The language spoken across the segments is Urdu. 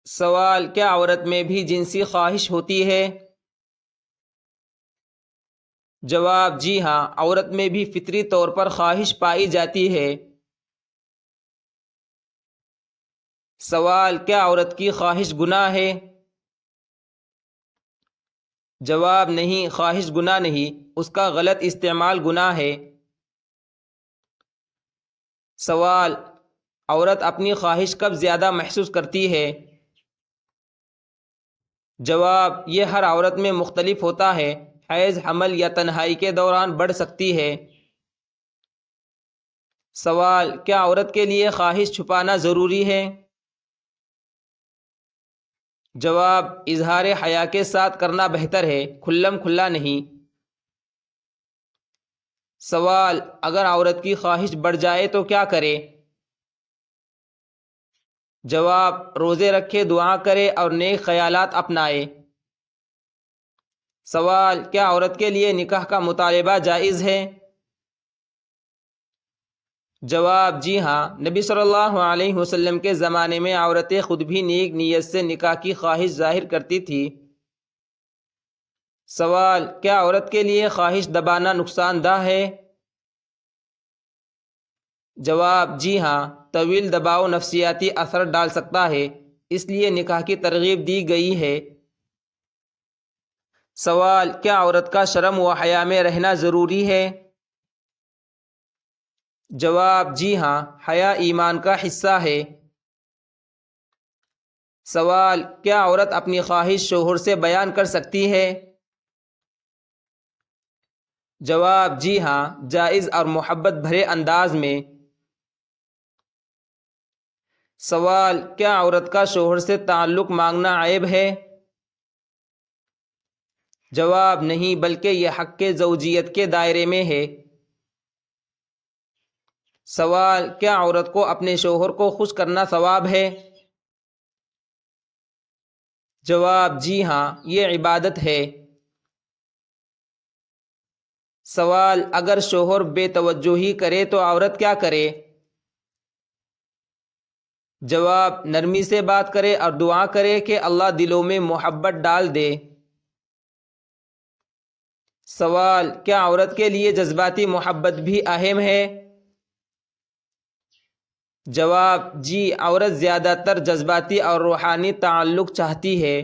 سوال: کیا عورت میں بھی جنسی خواہش ہوتی ہے؟ جواب: جی ہاں، عورت میں بھی فطری طور پر خواہش پائی جاتی ہے۔ سوال: کیا عورت کی خواہش گناہ ہے؟ جواب: نہیں، خواہش گناہ نہیں، اس کا غلط استعمال گناہ ہے۔ سوال: عورت اپنی خواہش کب زیادہ محسوس کرتی ہے؟ جواب: یہ ہر عورت میں مختلف ہوتا ہے، حیض، حمل یا تنہائی کے دوران بڑھ سکتی ہے۔ سوال: کیا عورت کے لیے خواہش چھپانا ضروری ہے؟ جواب: اظہار حیا کے ساتھ کرنا بہتر ہے، کھلم کھلا نہیں۔ سوال: اگر عورت کی خواہش بڑھ جائے تو کیا کرے؟ جواب: روزے رکھے، دعا کرے اور نیک خیالات اپنائے۔ سوال: کیا عورت کے لیے نکاح کا مطالبہ جائز ہے؟ جواب: جی ہاں، نبی صلی اللہ علیہ وسلم کے زمانے میں عورتیں خود بھی نیک نیت سے نکاح کی خواہش ظاہر کرتی تھی۔ سوال: کیا عورت کے لیے خواہش دبانا نقصان دہ ہے؟ جواب: جی ہاں، طویل دباؤ نفسیاتی اثر ڈال سکتا ہے، اس لیے نکاح کی ترغیب دی گئی ہے۔ سوال: کیا عورت کا شرم و حیا میں رہنا ضروری ہے؟ جواب: جی ہاں، حیا ایمان کا حصہ ہے۔ سوال: کیا عورت اپنی خواہش شوہر سے بیان کر سکتی ہے؟ جواب: جی ہاں، جائز اور محبت بھرے انداز میں۔ سوال: کیا عورت کا شوہر سے تعلق مانگنا عیب ہے؟ جواب: نہیں، بلکہ یہ حق کے زوجیت کے دائرے میں ہے۔ سوال: کیا عورت کو اپنے شوہر کو خوش کرنا ثواب ہے؟ جواب: جی ہاں، یہ عبادت ہے۔ سوال: اگر شوہر بے توجہی کرے تو عورت کیا کرے؟ جواب: نرمی سے بات کرے اور دعا کرے کہ اللہ دلوں میں محبت ڈال دے۔ سوال: کیا عورت کے لیے جذباتی محبت بھی اہم ہے؟ جواب: جی، عورت زیادہ تر جذباتی اور روحانی تعلق چاہتی ہے۔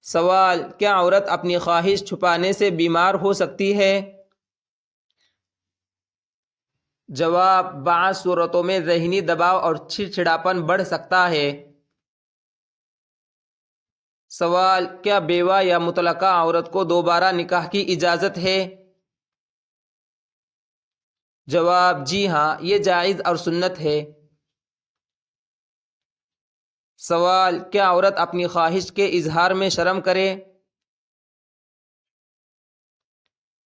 سوال: کیا عورت اپنی خواہش چھپانے سے بیمار ہو سکتی ہے؟ جواب: بعض صورتوں میں ذہنی دباؤ اور چڑچڑاپن بڑھ سکتا ہے۔ سوال: کیا بیوہ یا مطلقہ عورت کو دوبارہ نکاح کی اجازت ہے؟ جواب: جی ہاں، یہ جائز اور سنت ہے۔ سوال: کیا عورت اپنی خواہش کے اظہار میں شرم کرے؟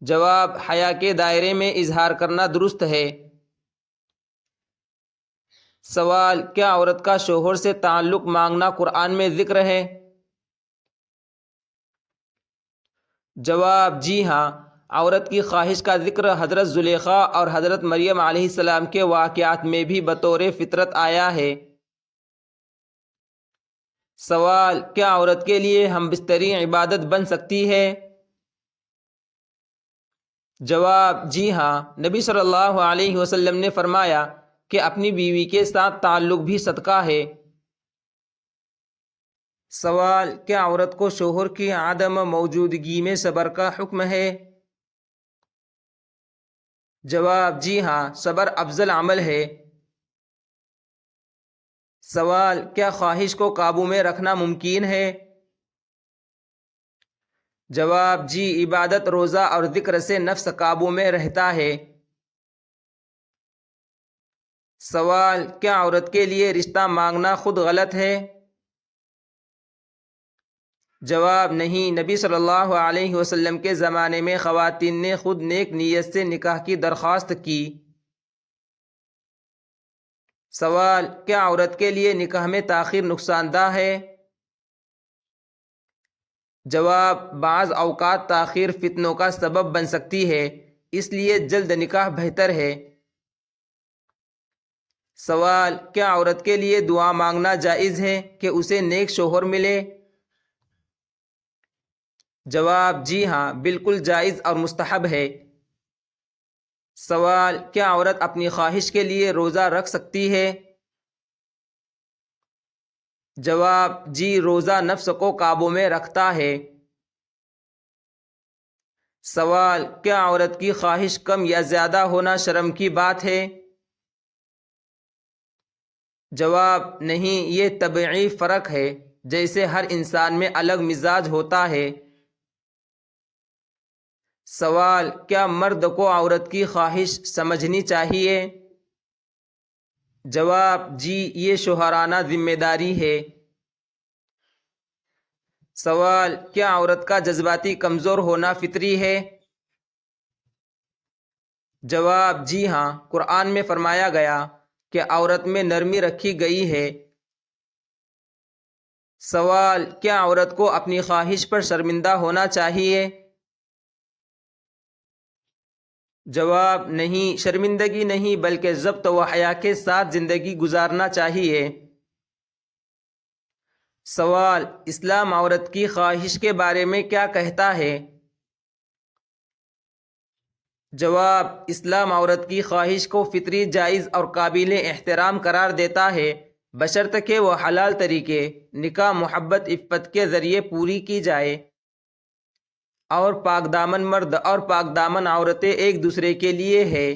جواب: حیا کے دائرے میں اظہار کرنا درست ہے۔ سوال: کیا عورت کا شوہر سے تعلق مانگنا قرآن میں ذکر ہے؟ جواب: جی ہاں، عورت کی خواہش کا ذکر حضرت زلیخا اور حضرت مریم علیہ السلام کے واقعات میں بھی بطور فطرت آیا ہے۔ سوال: کیا عورت کے لیے ہم بستری عبادت بن سکتی ہے؟ جواب: جی ہاں، نبی صلی اللہ علیہ وسلم نے فرمایا کہ اپنی بیوی کے ساتھ تعلق بھی صدقہ ہے۔ سوال: کیا عورت کو شوہر کی عدم موجودگی میں صبر کا حکم ہے؟ جواب: جی ہاں، صبر افضل عمل ہے۔ سوال: کیا خواہش کو قابو میں رکھنا ممکن ہے؟ جواب: جی، عبادت، روزہ اور ذکر سے نفس قابو میں رہتا ہے۔ سوال: کیا عورت کے لیے رشتہ مانگنا خود غلط ہے؟ جواب: نہیں، نبی صلی اللہ علیہ وسلم کے زمانے میں خواتین نے خود نیک نیت سے نکاح کی درخواست کی۔ سوال: کیا عورت کے لیے نکاح میں تاخیر نقصان دہ ہے؟ جواب: بعض اوقات تاخیر فتنوں کا سبب بن سکتی ہے، اس لیے جلد نکاح بہتر ہے۔ سوال: کیا عورت کے لیے دعا مانگنا جائز ہے کہ اسے نیک شوہر ملے؟ جواب: جی ہاں، بالکل جائز اور مستحب ہے۔ سوال: کیا عورت اپنی خواہش کے لیے روزہ رکھ سکتی ہے؟ جواب: جی، روزہ نفس کو قابو میں رکھتا ہے۔ سوال: کیا عورت کی خواہش کم یا زیادہ ہونا شرم کی بات ہے؟ جواب: نہیں، یہ طبعی فرق ہے، جیسے ہر انسان میں الگ مزاج ہوتا ہے۔ سوال: کیا مرد کو عورت کی خواہش سمجھنی چاہیے؟ جواب: جی، یہ شوہرانہ ذمہ داری ہے۔ سوال: کیا عورت کا جذباتی کمزور ہونا فطری ہے؟ جواب: جی ہاں، قرآن میں فرمایا گیا کہ عورت میں نرمی رکھی گئی ہے۔ سوال: کیا عورت کو اپنی خواہش پر شرمندہ ہونا چاہیے؟ جواب: نہیں، شرمندگی نہیں بلکہ ضبط و حیا کے ساتھ زندگی گزارنا چاہیے۔ سوال: اسلام عورت کی خواہش کے بارے میں کیا کہتا ہے؟ جواب: اسلام عورت کی خواہش کو فطری، جائز اور قابل احترام قرار دیتا ہے، بشرطیکہ وہ حلال طریقے، نکاح، محبت، عفت کے ذریعے پوری کی جائے، اور پاک دامن مرد اور پاک دامن عورتیں ایک دوسرے کے لیے ہے۔